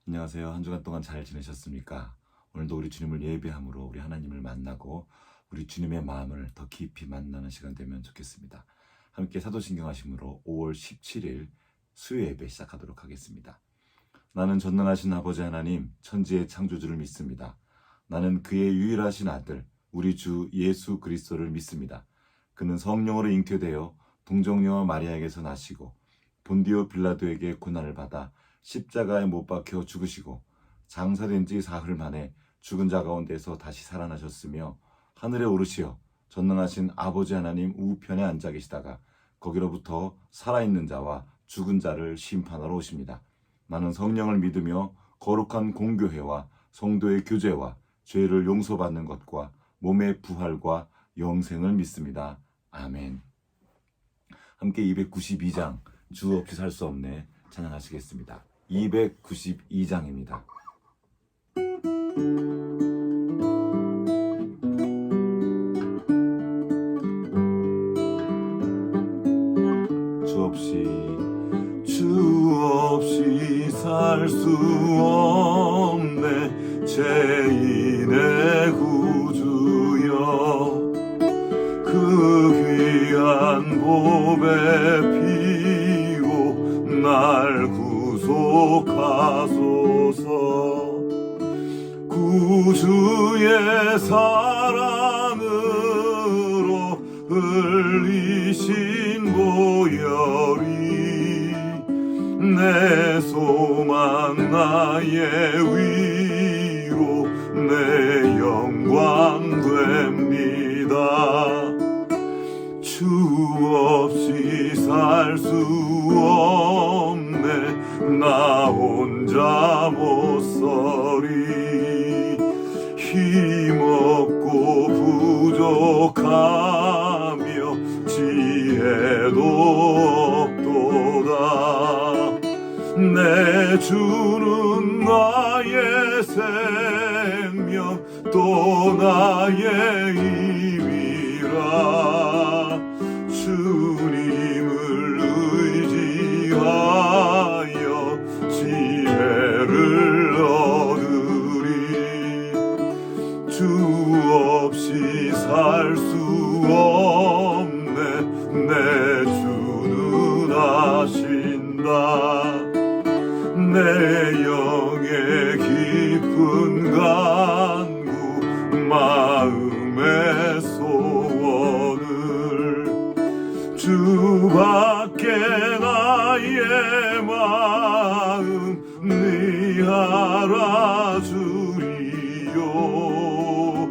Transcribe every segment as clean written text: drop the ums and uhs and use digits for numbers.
안녕하세요. 한 주간 동안 잘 지내셨습니까? 오늘도 우리 주님을 예배함으로 우리 하나님을 만나고 우리 주님의 마음을 더 깊이 만나는 시간 되면 좋겠습니다. 함께 사도신경 하심으로 5월 17일 수요 예배 시작하도록 하겠습니다. 나는 전능하신 아버지 하나님, 천지의 창조주를 믿습니다. 나는 그의 유일하신 아들, 우리 주 예수 그리스도를 믿습니다. 그는 성령으로 잉태되어 동정녀와 마리아에게서 나시고 본디오 빌라도에게 고난을 받아 십자가에 못 박혀 죽으시고 장사된 지 사흘 만에 죽은 자 가운데서 다시 살아나셨으며 하늘에 오르시어 전능하신 아버지 하나님 우편에 앉아 계시다가 거기로부터 살아있는 자와 죽은 자를 심판하러 오십니다. 나는 성령을 믿으며 거룩한 공교회와 성도의 교제와 죄를 용서받는 것과 몸의 부활과 영생을 믿습니다. 아멘. 함께 292장 주 없이 살 수 없네 찬양하시겠습니다. 292장입니다. 주 없이 살 수 없네 죄인의 구주여 그 귀한 보배 피고 날 구속하소서. 구주의 사랑으로 흘리신 보혈이 내 소망 나의 위로 내 영광 됩니다. 주 없이 살 수 없네 나 혼자 못 서리 힘없고 부족하며 지혜도 없도다. 내 주는 나의 생명 또 나의 힘이라 주님을 의지하여 지혜를 얻으리. 주 없이 살 수 없네 내 주는 하신다. 내 영의 깊은 간구 마음의 소원을 주밖에 나의 마음 네 알아주리요.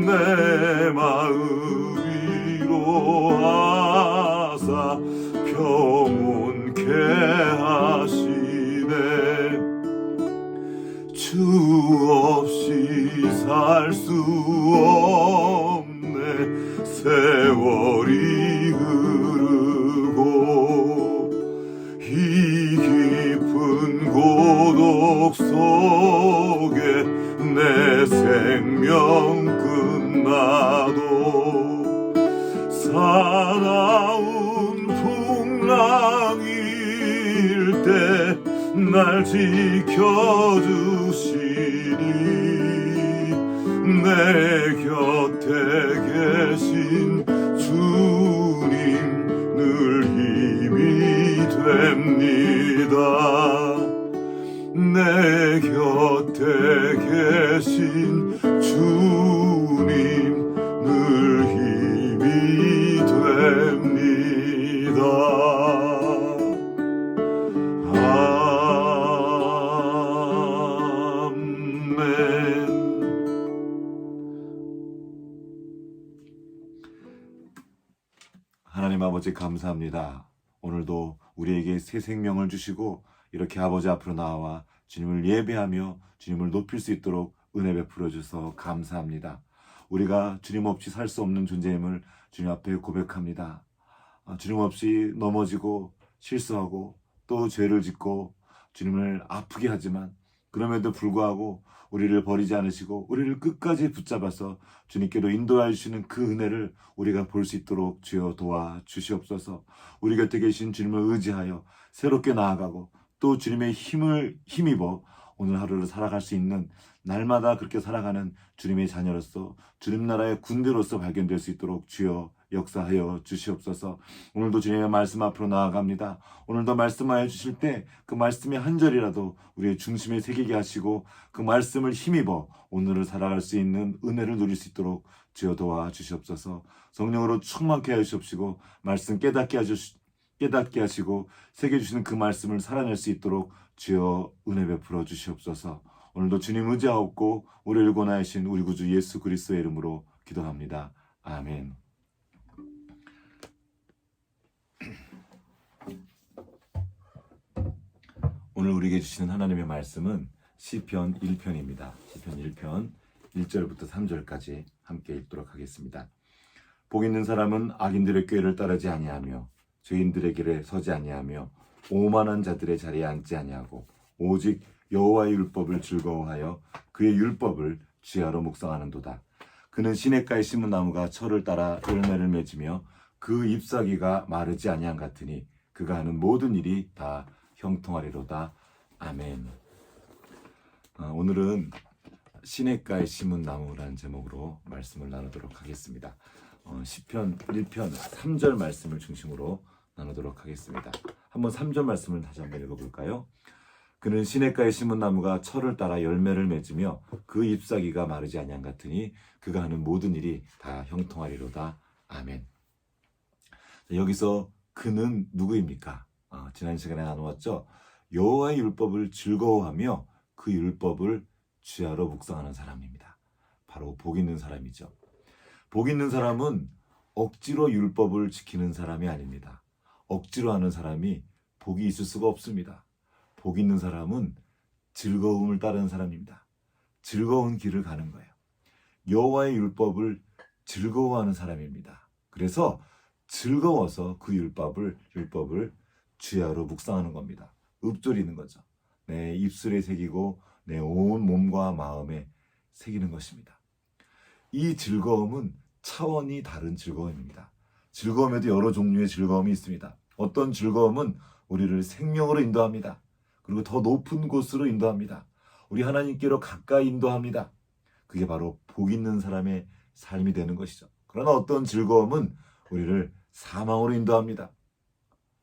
내 마음 위로하사 평온케 하시네. 주 없이 살 수 없네 세월이 흐르고 이 깊은 고독 속에 내 생명 끝나도 사나운 풍랑일 때 날 지켜주시니 내 곁에 계신 주님 늘 힘이 됩니다. 내 곁에 계신 주님 늘 힘이 됩니다. 하나님 아버지 감사합니다. 오늘도 우리에게 새 생명을 주시고 이렇게 아버지 앞으로 나와 주님을 예배하며 주님을 높일 수 있도록 은혜 베풀어 주셔서 감사합니다. 우리가 주님 없이 살 수 없는 존재임을 주님 앞에 고백합니다. 주님 없이 넘어지고 실수하고 또 죄를 짓고 주님을 아프게 하지만 그럼에도 불구하고 우리를 버리지 않으시고 우리를 끝까지 붙잡아서 주님께로 인도하여 주시는 그 은혜를 우리가 볼 수 있도록 주여 도와주시옵소서. 우리 곁에 계신 주님을 의지하여 새롭게 나아가고 또 주님의 힘을 힘입어 오늘 하루를 살아갈 수 있는, 날마다 그렇게 살아가는 주님의 자녀로서, 주님 나라의 군대로서 발견될 수 있도록 주여 역사하여 주시옵소서. 오늘도 주님의 말씀 앞으로 나아갑니다. 오늘도 말씀하여 주실 때 그 말씀의 한 절이라도 우리의 중심에 새기게 하시고 그 말씀을 힘입어 오늘을 살아갈 수 있는 은혜를 누릴 수 있도록 주여 도와주시옵소서. 성령으로 충만케 하시옵시고 말씀 깨닫게 하시고 새겨주시는 그 말씀을 살아낼 수 있도록 주여 은혜 베풀어 주시옵소서. 오늘도 주님 의지하옵고 우리를 권하신 우리 구주 예수 그리스도의 이름으로 기도합니다. 아멘. 오늘 우리에게 주시는 하나님의 말씀은 시편 1편입니다. 시편 1편 1절부터 3절까지 함께 읽도록 하겠습니다. 복 있는 사람은 악인들의 꾀를 따르지 아니하며 죄인들의 길에 서지 아니하며 오만한 자들의 자리에 앉지 아니하고 오직 여호와의 율법을 즐거워하여 그의 율법을 주야로 묵상하는도다. 그는 시냇가에 심은 나무가 철을 따라 열매를 맺으며 그 잎사귀가 마르지 아니한 같으니 그가 하는 모든 일이 다 형통하리로다. 아멘. 오늘은 시냇가에 심은 나무라는 제목으로 말씀을 나누도록 하겠습니다. 시편 1편 3절 말씀을 중심으로 나누도록 하겠습니다. 한번 3절 말씀을 다시 한번 읽어볼까요? 그는 시냇가에 심은 나무가 철을 따라 열매를 맺으며 그 잎사귀가 마르지 아니한 같으니 그가 하는 모든 일이 다 형통하리로다. 아멘. 여기서 그는 누구입니까? 지난 시간에 나누었죠. 여호와의 율법을 즐거워하며 그 율법을 주야로 묵상하는 사람입니다. 바로 복 있는 사람이죠. 복 있는 사람은 억지로 율법을 지키는 사람이 아닙니다. 억지로 하는 사람이 복이 있을 수가 없습니다. 복 있는 사람은 즐거움을 따르는 사람입니다. 즐거운 길을 가는 거예요. 여호와의 율법을 즐거워하는 사람입니다. 그래서 즐거워서 그 율법을 주야로 묵상하는 겁니다. 읊조리는 거죠. 내 입술에 새기고 내 온 몸과 마음에 새기는 것입니다. 이 즐거움은 차원이 다른 즐거움입니다. 즐거움에도 여러 종류의 즐거움이 있습니다. 어떤 즐거움은 우리를 생명으로 인도합니다. 그리고 더 높은 곳으로 인도합니다. 우리 하나님께로 가까이 인도합니다. 그게 바로 복 있는 사람의 삶이 되는 것이죠. 그러나 어떤 즐거움은 우리를 사망으로 인도합니다.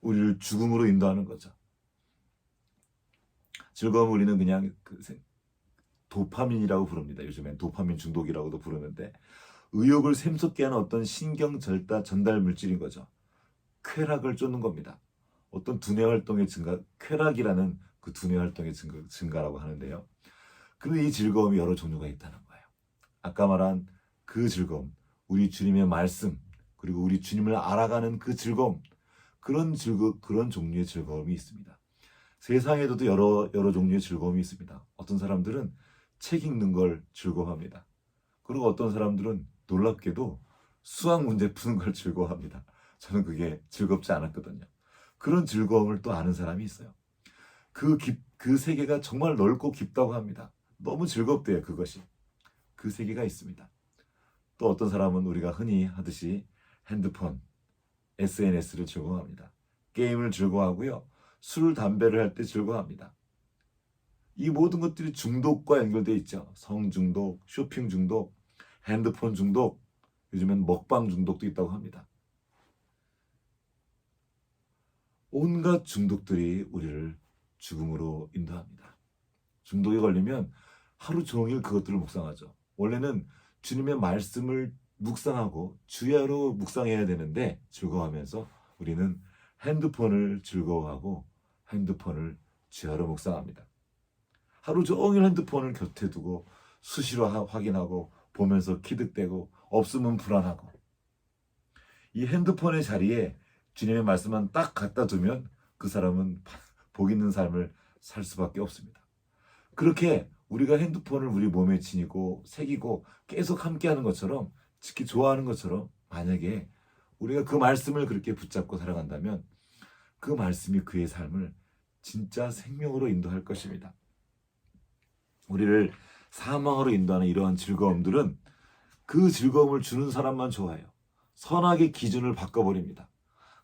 우리를 죽음으로 인도하는 거죠. 즐거움 우리는 그냥 도파민이라고 부릅니다. 요즘엔 도파민 중독이라고도 부르는데 의욕을 샘솟게 하는 어떤 신경 전달 물질인 거죠. 쾌락을 쫓는 겁니다. 어떤 두뇌 활동의 증가, 쾌락이라는 그 두뇌 활동의 증가라고 하는데요. 그런데 이 즐거움이 여러 종류가 있다는 거예요. 아까 말한 그 즐거움, 우리 주님의 말씀, 그리고 우리 주님을 알아가는 그 즐거움, 그런 종류의 즐거움이 있습니다. 세상에도 여러 종류의 즐거움이 있습니다. 어떤 사람들은 책 읽는 걸 즐거워합니다. 그리고 어떤 사람들은 놀랍게도 수학 문제 푸는 걸 즐거워합니다. 저는 그게 즐겁지 않았거든요. 그런 즐거움을 또 아는 사람이 있어요. 그 세계가 정말 넓고 깊다고 합니다. 너무 즐겁대요, 그것이. 그 세계가 있습니다. 또 어떤 사람은 우리가 흔히 하듯이 핸드폰, SNS를 즐거워합니다. 게임을 즐거워하고요. 술, 담배를 할 때 즐거워합니다. 이 모든 것들이 중독과 연결되어 있죠. 성중독, 쇼핑 중독, 핸드폰 중독, 요즘엔 먹방 중독도 있다고 합니다. 온갖 중독들이 우리를 죽음으로 인도합니다. 중독에 걸리면 하루 종일 그것들을 묵상하죠. 원래는 주님의 말씀을 묵상하고 주야로 묵상해야 되는데 즐거워하면서 우리는 핸드폰을 즐거워하고 핸드폰을 주야로 묵상합니다. 하루 종일 핸드폰을 곁에 두고 수시로 확인하고 보면서 기득대고 없으면 불안하고, 이 핸드폰의 자리에 주님의 말씀만 딱 갖다 두면 그 사람은 복 있는 삶을 살 수밖에 없습니다. 그렇게 우리가 핸드폰을 우리 몸에 지니고 새기고 계속 함께하는 것처럼, 특히 좋아하는 것처럼, 만약에 우리가 그 말씀을 그렇게 붙잡고 살아간다면 그 말씀이 그의 삶을 진짜 생명으로 인도할 것입니다. 우리를 사망으로 인도하는 이러한 즐거움들은 그 즐거움을 주는 사람만 좋아해요. 선악의 기준을 바꿔버립니다.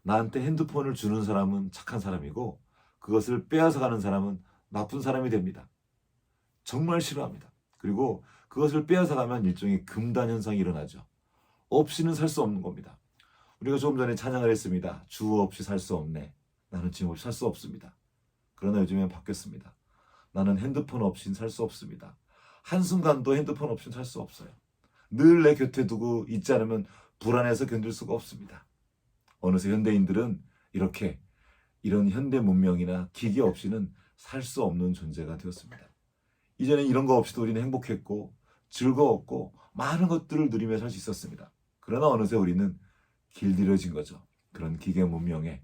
나한테 핸드폰을 주는 사람은 착한 사람이고 그것을 빼앗아가는 사람은 나쁜 사람이 됩니다. 정말 싫어합니다. 그리고 그것을 빼앗아가면 일종의 금단 현상이 일어나죠. 없이는 살 수 없는 겁니다. 우리가 조금 전에 찬양을 했습니다. 주 없이 살 수 없네. 나는 지금 없이 살 수 없습니다. 그러나 요즘엔 바뀌었습니다. 나는 핸드폰 없이는 살 수 없습니다. 한순간도 핸드폰 없이는 살 수 없어요. 늘 내 곁에 두고 있지 않으면 불안해서 견딜 수가 없습니다. 어느새 현대인들은 이런 현대 문명이나 기계 없이는 살 수 없는 존재가 되었습니다. 이전엔 이런 거 없이도 우리는 행복했고 즐거웠고 많은 것들을 누리며 살 수 있었습니다. 그러나 어느새 우리는 길들여진 거죠. 그런 기계 문명에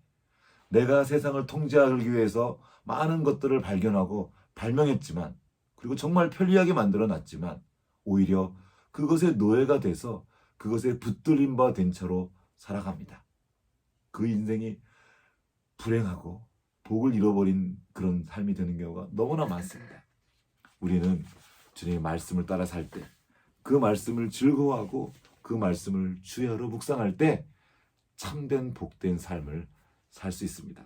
내가 세상을 통제하기 위해서 많은 것들을 발견하고 발명했지만, 그리고 정말 편리하게 만들어놨지만 오히려 그것의 노예가 돼서 그것에 붙들린 바 된 채로 살아갑니다. 그 인생이 불행하고 복을 잃어버린 그런 삶이 되는 경우가 너무나 많습니다. 우리는 주님의 말씀을 따라 살 때, 그 말씀을 즐거워하고 그 말씀을 주야로 묵상할 때 참된 복된 삶을 살 수 있습니다.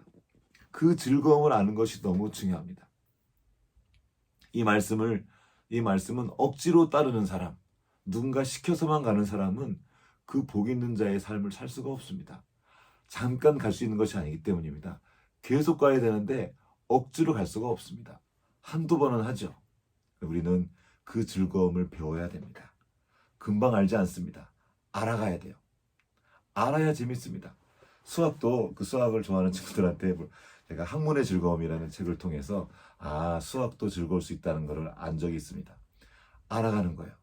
그 즐거움을 아는 것이 너무 중요합니다. 이 말씀은 억지로 따르는 사람, 누군가 시켜서만 가는 사람은 그 복 있는 자의 삶을 살 수가 없습니다. 잠깐 갈 수 있는 것이 아니기 때문입니다. 계속 가야 되는데 억지로 갈 수가 없습니다. 한두 번은 하죠. 우리는 그 즐거움을 배워야 됩니다. 금방 알지 않습니다. 알아가야 돼요. 알아야 재밌습니다. 수학도 그 수학을 좋아하는 친구들한테 제가 학문의 즐거움이라는 책을 통해서 수학도 즐거울 수 있다는 것을 안 적이 있습니다. 알아가는 거예요.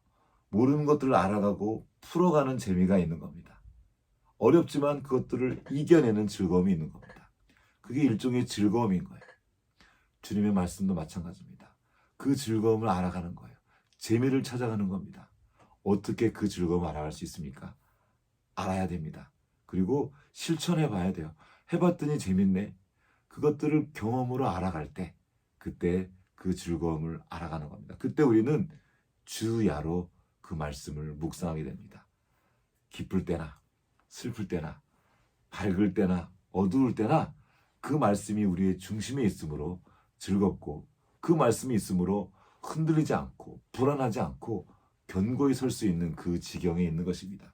모르는 것들을 알아가고 풀어가는 재미가 있는 겁니다. 어렵지만 그것들을 이겨내는 즐거움이 있는 겁니다. 그게 일종의 즐거움인 거예요. 주님의 말씀도 마찬가지입니다. 그 즐거움을 알아가는 거예요. 재미를 찾아가는 겁니다. 어떻게 그 즐거움을 알아갈 수 있습니까? 알아야 됩니다. 그리고 실천해 봐야 돼요. 해봤더니 재밌네. 그것들을 경험으로 알아갈 때, 그때 그 즐거움을 알아가는 겁니다. 그때 우리는 주야로 그 말씀을 묵상하게 됩니다. 기쁠 때나 슬플 때나 밝을 때나 어두울 때나 그 말씀이 우리의 중심에 있으므로 즐겁고, 그 말씀이 있으므로 흔들리지 않고 불안하지 않고 견고히 설 수 있는 그 지경에 있는 것입니다.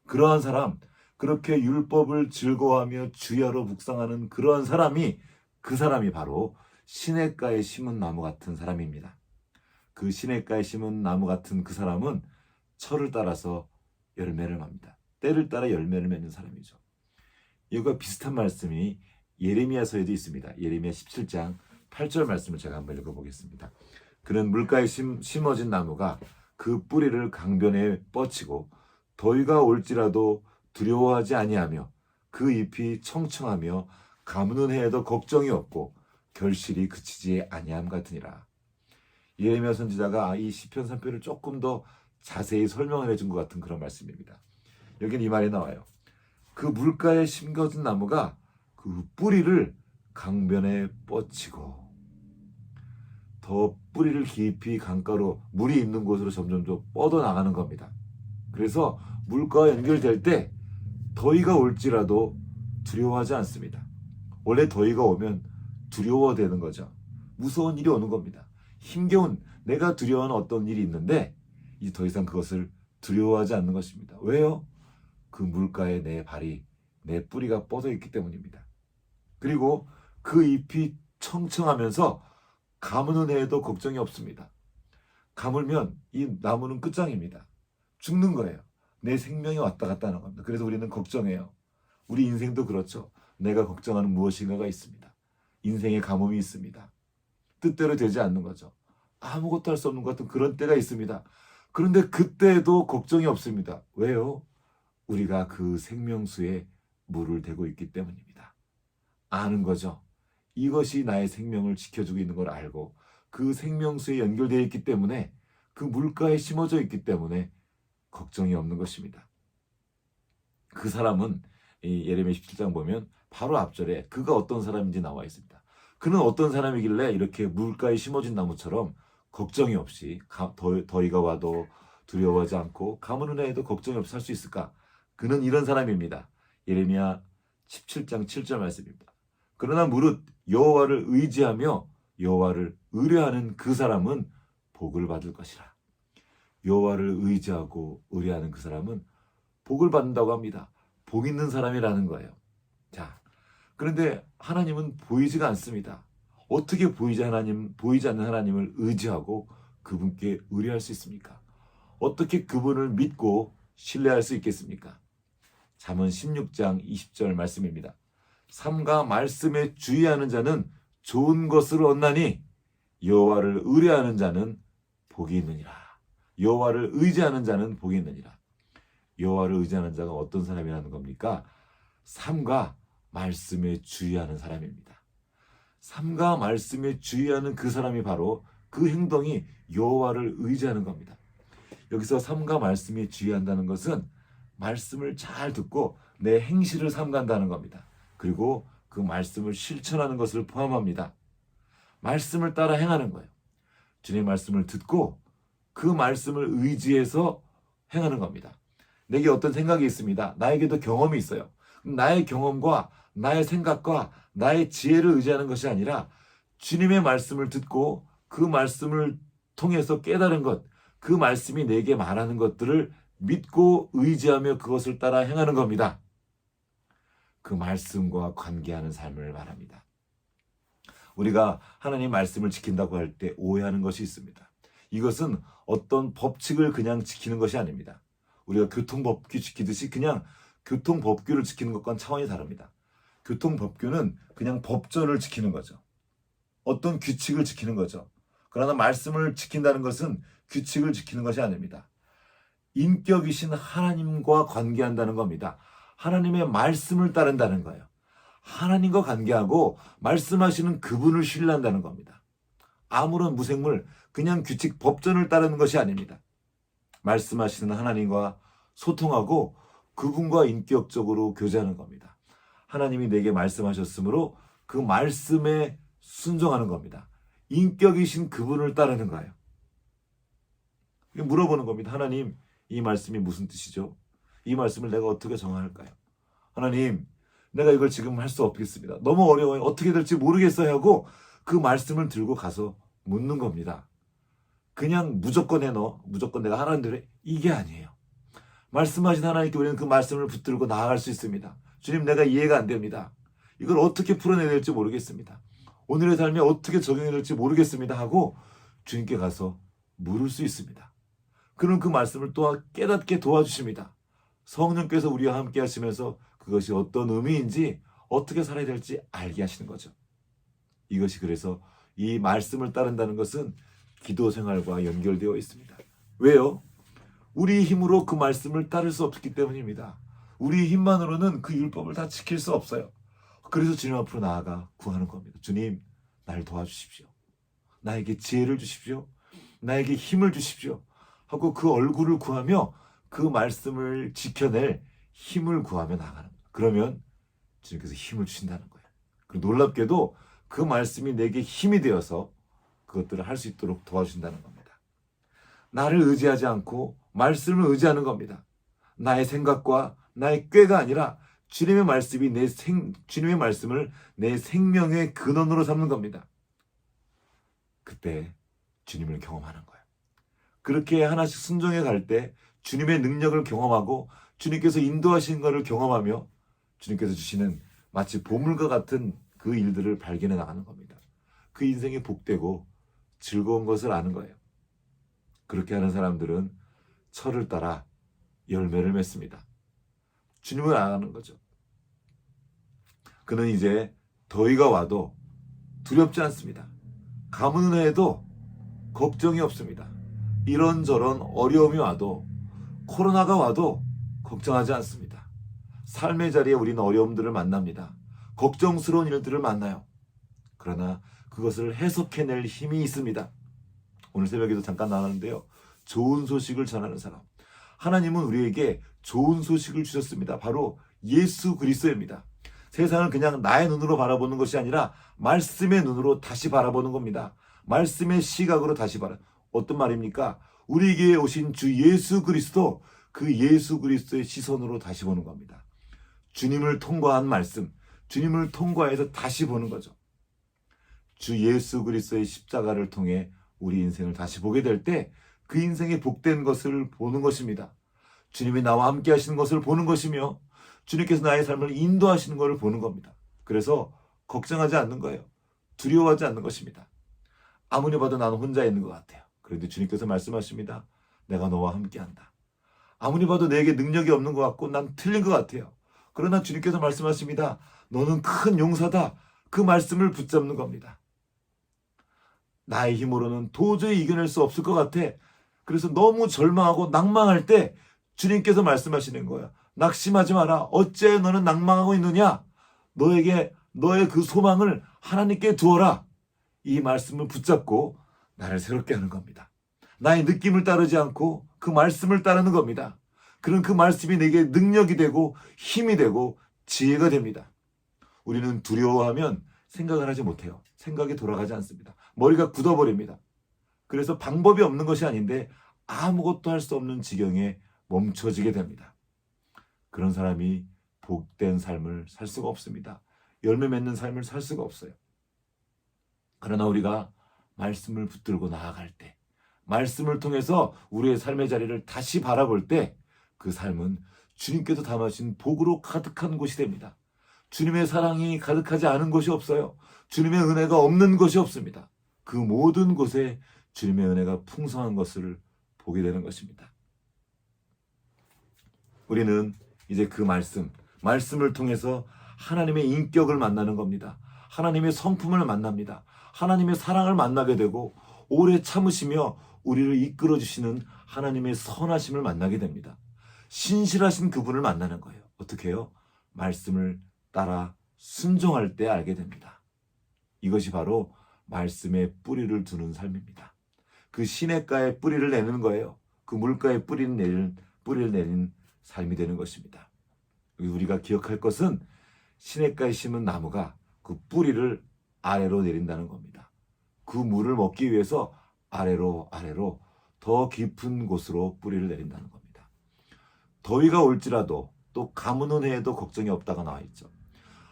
그러한 사람, 그렇게 율법을 즐거워하며 주야로 묵상하는 그러한 사람이, 그 사람이 바로 시냇가에 심은 나무 같은 사람입니다. 그 시냇가에 심은 나무 같은 그 사람은 철을 따라서 열매를 맙니다. 때를 따라 열매를 맺는 사람이죠. 이와 비슷한 말씀이 예레미야서에도 있습니다. 예레미야 17장 8절 말씀을 제가 한번 읽어보겠습니다. 그는 물가에 심어진 나무가 그 뿌리를 강변에 뻗치고 더위가 올지라도 두려워하지 아니하며 그 잎이 청청하며 가무는 해에도 걱정이 없고 결실이 그치지 아니함 같으니라. 예레미야 선지자가 이 시편 3편을 조금 더 자세히 설명을 해준 것 같은 그런 말씀입니다. 여기는 이 말이 나와요. 그 물가에 심겨진 나무가 그 뿌리를 강변에 뻗치고, 더 뿌리를 깊이 강가로 물이 있는 곳으로 점점 뻗어나가는 겁니다. 그래서 물가와 연결될 때 더위가 올지라도 두려워하지 않습니다. 원래 더위가 오면 두려워되는 거죠. 무서운 일이 오는 겁니다. 힘겨운, 내가 두려워하는 어떤 일이 있는데 이제 더 이상 그것을 두려워하지 않는 것입니다. 왜요? 그 물가에 내 발이, 내 뿌리가 뻗어 있기 때문입니다. 그리고 그 잎이 청청하면서 가무는 해에도 걱정이 없습니다. 가물면 이 나무는 끝장입니다. 죽는 거예요. 내 생명이 왔다 갔다 하는 겁니다. 그래서 우리는 걱정해요. 우리 인생도 그렇죠. 내가 걱정하는 무엇인가가 있습니다. 인생의 가뭄이 있습니다. 뜻대로 되지 않는 거죠. 아무것도 할 수 없는 것 같은 그런 때가 있습니다. 그런데 그때도 걱정이 없습니다. 왜요? 우리가 그 생명수에 물을 대고 있기 때문입니다. 아는 거죠. 이것이 나의 생명을 지켜주고 있는 걸 알고 그 생명수에 연결되어 있기 때문에, 그 물가에 심어져 있기 때문에 걱정이 없는 것입니다. 그 사람은 이 예레미야 17장 보면 바로 앞절에 그가 어떤 사람인지 나와 있습니다. 그는 어떤 사람이길래 이렇게 물가에 심어진 나무처럼 걱정이 없이 더위가 와도 두려워하지 않고 가무는 해에도 걱정이 없이 살 수 있을까? 그는 이런 사람입니다. 예레미야 17장 7절 말씀입니다. 그러나 무릇 여호와를 의지하며 여호와를 의뢰하는 그 사람은 복을 받을 것이라. 여호와를 의지하고 의뢰하는 그 사람은 복을 받는다고 합니다. 복 있는 사람이라는 거예요. 자, 그런데 하나님은 보이지가 않습니다. 어떻게 보이지 않는 하나님을 의지하고 그분께 의뢰할 수 있습니까? 어떻게 그분을 믿고 신뢰할 수 있겠습니까? 잠언 16장 20절 말씀입니다. 삼가 말씀에 주의하는 자는 좋은 것을 얻나니 여호와를 의뢰하는 자는 복이 있느니라. 여호와를 의지하는 자는 복이 있느니라. 여호와를 의지하는 자가 어떤 사람이라는 겁니까? 삼가 말씀에 주의하는 사람입니다. 삼가 말씀에 주의하는 그 사람이 바로 그 행동이 여호와를 의지하는 겁니다. 여기서 삼가 말씀에 주의한다는 것은 말씀을 잘 듣고 내 행실을 삼간다는 겁니다. 그리고 그 말씀을 실천하는 것을 포함합니다. 말씀을 따라 행하는 거예요. 주님의 말씀을 듣고 그 말씀을 의지해서 행하는 겁니다. 내게 어떤 생각이 있습니다. 나에게도 경험이 있어요. 나의 경험과 나의 생각과 나의 지혜를 의지하는 것이 아니라 주님의 말씀을 듣고 그 말씀을 통해서 깨달은 것, 그 말씀이 내게 말하는 것들을 믿고 의지하며 그것을 따라 행하는 겁니다. 그 말씀과 관계하는 삶을 말합니다. 우리가 하나님 말씀을 지킨다고 할 때 오해하는 것이 있습니다. 이것은 어떤 법칙을 그냥 지키는 것이 아닙니다. 우리가 교통법규 지키듯이 그냥 교통법규를 지키는 것과는 차원이 다릅니다. 교통법규는 그냥 법절을 지키는 거죠. 어떤 규칙을 지키는 거죠. 그러나 말씀을 지킨다는 것은 규칙을 지키는 것이 아닙니다. 인격이신 하나님과 관계한다는 겁니다. 하나님의 말씀을 따른다는 거예요. 하나님과 관계하고 말씀하시는 그분을 신뢰한다는 겁니다. 아무런 무생물, 그냥 규칙, 법전을 따르는 것이 아닙니다. 말씀하시는 하나님과 소통하고 그분과 인격적으로 교제하는 겁니다. 하나님이 내게 말씀하셨으므로 그 말씀에 순종하는 겁니다. 인격이신 그분을 따르는 거예요. 물어보는 겁니다. 하나님, 이 말씀이 무슨 뜻이죠? 이 말씀을 내가 어떻게 정할까요? 하나님, 내가 이걸 지금 할 수 없겠습니다. 너무 어려워요. 어떻게 될지 모르겠어요 하고 그 말씀을 들고 가서 묻는 겁니다. 그냥 무조건 해넣어. 무조건 내가 하라는 대로 해. 이게 아니에요. 말씀하신 하나님께 우리는 그 말씀을 붙들고 나아갈 수 있습니다. 주님, 내가 이해가 안 됩니다. 이걸 어떻게 풀어내야 될지 모르겠습니다. 오늘의 삶에 어떻게 적용해야 될지 모르겠습니다 하고 주님께 가서 물을 수 있습니다. 그럼 그 말씀을 또 깨닫게 도와주십니다. 성령께서 우리와 함께 하시면서 그것이 어떤 의미인지 어떻게 살아야 될지 알게 하시는 거죠. 이것이 그래서 이 말씀을 따른다는 것은 기도 생활과 연결되어 있습니다. 왜요? 우리 힘으로 그 말씀을 따를 수 없기 때문입니다. 우리 힘만으로는 그 율법을 다 지킬 수 없어요. 그래서 주님 앞으로 나아가 구하는 겁니다. 주님, 나를 도와주십시오. 나에게 지혜를 주십시오. 나에게 힘을 주십시오. 하고 그 얼굴을 구하며 그 말씀을 지켜낼 힘을 구하며 나가는 거예요. 그러면 주님께서 힘을 주신다는 거예요. 그리고 놀랍게도 그 말씀이 내게 힘이 되어서 그것들을 할 수 있도록 도와준다는 겁니다. 나를 의지하지 않고 말씀을 의지하는 겁니다. 나의 생각과 나의 꾀가 아니라 주님의 말씀이 주님의 말씀을 내 생명의 근원으로 삼는 겁니다. 그때 주님을 경험하는 거예요. 그렇게 하나씩 순종해 갈 때 주님의 능력을 경험하고 주님께서 인도하신 것을 경험하며 주님께서 주시는 마치 보물과 같은 그 일들을 발견해 나가는 겁니다. 그 인생이 복되고 즐거운 것을 아는 거예요. 그렇게 하는 사람들은 철을 따라 열매를 맺습니다. 주님을 아는 거죠. 그는 이제 더위가 와도 두렵지 않습니다. 가뭄은 해도 걱정이 없습니다. 이런저런 어려움이 와도 코로나가 와도 걱정하지 않습니다. 삶의 자리에 우리는 어려움들을 만납니다. 걱정스러운 일들을 만나요. 그러나 그것을 해석해낼 힘이 있습니다. 오늘 새벽에도 잠깐 나눴는데요. 좋은 소식을 전하는 사람. 하나님은 우리에게 좋은 소식을 주셨습니다. 바로 예수 그리스도입니다. 세상을 그냥 나의 눈으로 바라보는 것이 아니라 말씀의 눈으로 다시 바라보는 겁니다. 말씀의 시각으로 다시 어떤 말입니까? 우리에게 오신 주 예수 그리스도, 그 예수 그리스도의 시선으로 다시 보는 겁니다. 주님을 통과한 말씀, 주님을 통과해서 다시 보는 거죠. 주 예수 그리스도의 십자가를 통해 우리 인생을 다시 보게 될 때 그 인생의 복된 것을 보는 것입니다. 주님이 나와 함께 하시는 것을 보는 것이며 주님께서 나의 삶을 인도하시는 것을 보는 겁니다. 그래서 걱정하지 않는 거예요. 두려워하지 않는 것입니다. 아무리 봐도 나는 혼자 있는 것 같아요. 그런데 주님께서 말씀하십니다. 내가 너와 함께한다. 아무리 봐도 내게 능력이 없는 것 같고 난 틀린 것 같아요. 그러나 주님께서 말씀하십니다. 너는 큰 용사다. 그 말씀을 붙잡는 겁니다. 나의 힘으로는 도저히 이겨낼 수 없을 것 같아. 그래서 너무 절망하고 낭망할 때 주님께서 말씀하시는 거야. 낙심하지 마라. 어째 너는 낭망하고 있느냐? 너의 그 소망을 하나님께 두어라. 이 말씀을 붙잡고 나를 새롭게 하는 겁니다. 나의 느낌을 따르지 않고 그 말씀을 따르는 겁니다. 그런 그 말씀이 내게 능력이 되고 힘이 되고 지혜가 됩니다. 우리는 두려워하면 생각을 하지 못해요. 생각이 돌아가지 않습니다. 머리가 굳어버립니다. 그래서 방법이 없는 것이 아닌데 아무것도 할 수 없는 지경에 멈춰지게 됩니다. 그런 사람이 복된 삶을 살 수가 없습니다. 열매 맺는 삶을 살 수가 없어요. 그러나 우리가 말씀을 붙들고 나아갈 때, 말씀을 통해서 우리의 삶의 자리를 다시 바라볼 때 그 삶은 주님께서 담으신 복으로 가득한 곳이 됩니다. 주님의 사랑이 가득하지 않은 곳이 없어요. 주님의 은혜가 없는 곳이 없습니다. 그 모든 곳에 주님의 은혜가 풍성한 것을 보게 되는 것입니다. 우리는 이제 그 말씀을 통해서 하나님의 인격을 만나는 겁니다. 하나님의 성품을 만납니다. 하나님의 사랑을 만나게 되고 오래 참으시며 우리를 이끌어 주시는 하나님의 선하심을 만나게 됩니다. 신실하신 그분을 만나는 거예요. 어떻게 해요? 말씀을 따라 순종할 때 알게 됩니다. 이것이 바로 말씀에 뿌리를 두는 삶입니다. 그 시냇가에 뿌리를 내는 거예요. 그 물가에 뿌리를 내린 삶이 되는 것입니다. 우리가 기억할 것은 시냇가에 심은 나무가 그 뿌리를 아래로 내린다는 겁니다. 그 물을 먹기 위해서 아래로 더 깊은 곳으로 뿌리를 내린다는 겁니다. 더위가 올지라도 또 가뭄은 해에도 걱정이 없다가 나와 있죠.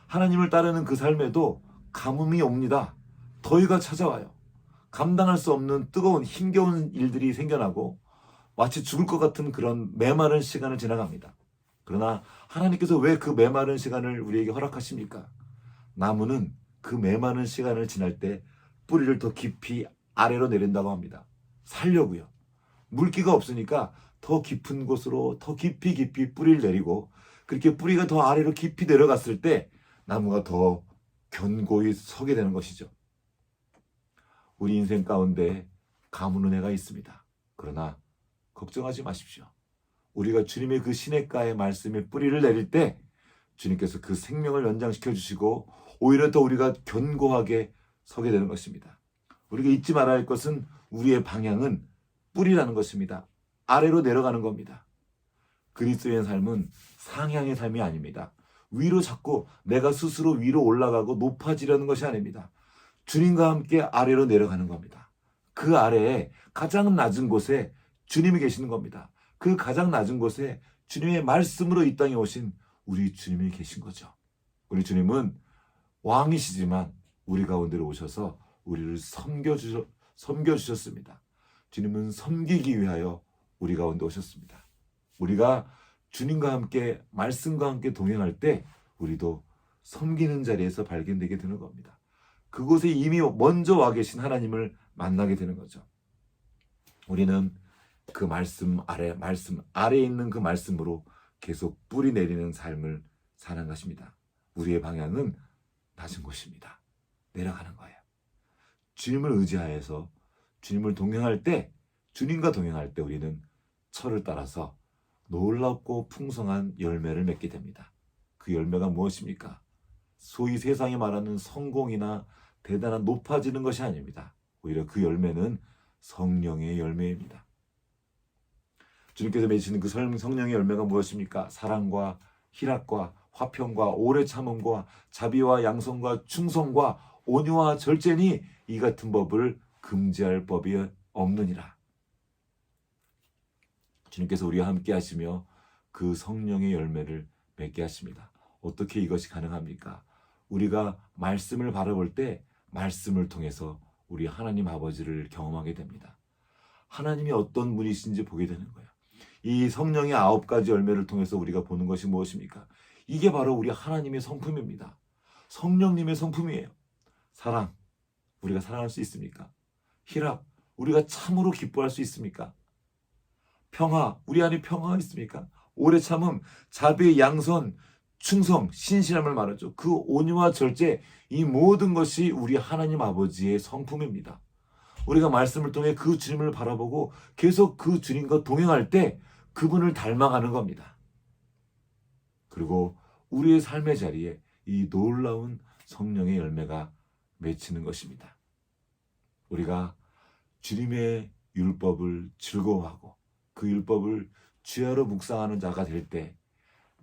하나님을 따르는 그 삶에도 가뭄이 옵니다. 더위가 찾아와요. 감당할 수 없는 뜨거운 힘겨운 일들이 생겨나고 마치 죽을 것 같은 그런 메마른 시간을 지나갑니다. 그러나 하나님께서 왜 그 메마른 시간을 우리에게 허락하십니까? 나무는 그 메마른 시간을 지날 때 뿌리를 더 깊이 아래로 내린다고 합니다. 살려고요. 물기가 없으니까 더 깊은 곳으로 더 깊이 뿌리를 내리고 그렇게 뿌리가 더 아래로 깊이 내려갔을 때 나무가 더 견고히 서게 되는 것이죠. 우리 인생 가운데 가뭄 은혜가 있습니다. 그러나 걱정하지 마십시오. 우리가 주님의 그 시냇가의 말씀에 뿌리를 내릴 때 주님께서 그 생명을 연장시켜 주시고 오히려 더 우리가 견고하게 서게 되는 것입니다. 우리가 잊지 말아야 할 것은 우리의 방향은 뿌리라는 것입니다. 아래로 내려가는 겁니다. 그리스도의 삶은 상향의 삶이 아닙니다. 위로 자꾸 내가 스스로 위로 올라가고 높아지려는 것이 아닙니다. 주님과 함께 아래로 내려가는 겁니다. 그 아래에 가장 낮은 곳에 주님이 계시는 겁니다. 그 가장 낮은 곳에 주님의 말씀으로 이 땅에 오신 우리 주님이 계신 거죠. 우리 주님은 왕이시지만 우리 가운데로 오셔서 우리를 섬겨주셨습니다. 주님은 섬기기 위하여 우리 가운데 오셨습니다. 우리가 주님과 함께 말씀과 함께 동행할 때 우리도 섬기는 자리에서 발견되게 되는 겁니다. 그곳에 이미 먼저 와 계신 하나님을 만나게 되는 거죠. 우리는 그 말씀 아래에 있는 그 말씀으로 계속 뿌리 내리는 삶을 사는 것입니다. 우리의 방향은 낮은 곳입니다. 내려가는 거예요. 주님을 의지하여서 주님과 동행할 때 우리는 철을 따라서 놀랍고 풍성한 열매를 맺게 됩니다. 그 열매가 무엇입니까? 소위 세상이 말하는 성공이나 대단한 높아지는 것이 아닙니다. 오히려 그 열매는 성령의 열매입니다. 주님께서 맺으시는 그 성령의 열매가 무엇입니까? 사랑과 희락과 화평과 오래 참음과 자비와 양성과 충성과 온유와 절제니 이 같은 법을 금지할 법이 없느니라. 주님께서 우리와 함께 하시며 그 성령의 열매를 맺게 하십니다. 어떻게 이것이 가능합니까? 우리가 말씀을 바라볼 때 말씀을 통해서 우리 하나님 아버지를 경험하게 됩니다. 하나님이 어떤 분이신지 보게 되는 거예요. 이 성령의 9가지 열매를 통해서 우리가 보는 것이 무엇입니까? 이게 바로 우리 하나님의 성품입니다. 성령님의 성품이에요. 사랑, 우리가 사랑할 수 있습니까? 희락, 우리가 참으로 기뻐할 수 있습니까? 평화, 우리 안에 평화가 있습니까? 오래 참음, 자비, 양선, 충성, 신실함을 말하죠. 그 온유와 절제, 이 모든 것이 우리 하나님 아버지의 성품입니다. 우리가 말씀을 통해 그 주님을 바라보고 계속 그 주님과 동행할 때 그분을 닮아가는 겁니다. 그리고 우리의 삶의 자리에 이 놀라운 성령의 열매가 맺히는 것입니다. 우리가 주님의 율법을 즐거워하고 그 율법을 주야로 묵상하는 자가 될 때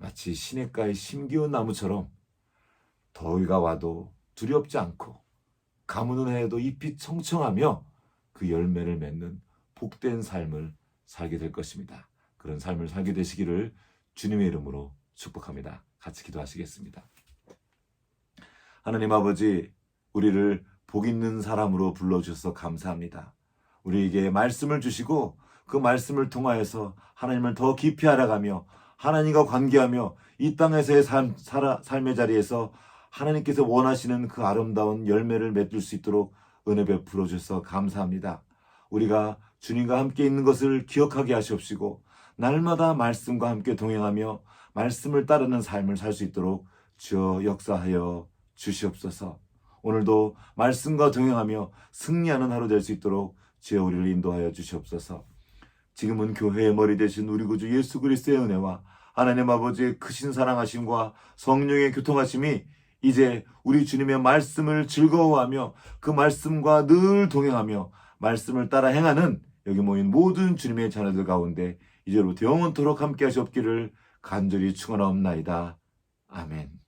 마치 시냇가의 심기운 나무처럼 더위가 와도 두렵지 않고 가뭄은 해도 잎이 청청하며 그 열매를 맺는 복된 삶을 살게 될 것입니다. 그런 삶을 살게 되시기를 주님의 이름으로 축복합니다. 같이 기도하시겠습니다. 하나님 아버지, 우리를 복 있는 사람으로 불러주셔서 감사합니다. 우리에게 말씀을 주시고 그 말씀을 통하여서 하나님을 더 깊이 알아가며 하나님과 관계하며 이 땅에서의 삶의 자리에서 하나님께서 원하시는 그 아름다운 열매를 맺을 수 있도록 은혜 베풀어 주셔서 감사합니다. 우리가 주님과 함께 있는 것을 기억하게 하시옵시고 날마다 말씀과 함께 동행하며 말씀을 따르는 삶을 살 수 있도록 주여 역사하여 주시옵소서. 오늘도 말씀과 동행하며 승리하는 하루 될 수 있도록 주여 우리를 인도하여 주시옵소서. 지금은 교회의 머리 되신 우리 구주 예수 그리스도의 은혜와 하나님 아버지의 크신 사랑하심과 성령의 교통하심이 이제 우리 주님의 말씀을 즐거워하며 그 말씀과 늘 동행하며 말씀을 따라 행하는 여기 모인 모든 주님의 자녀들 가운데 이제로부터 영원토록 함께 하시옵기를 간절히 축원하옵나이다. 아멘.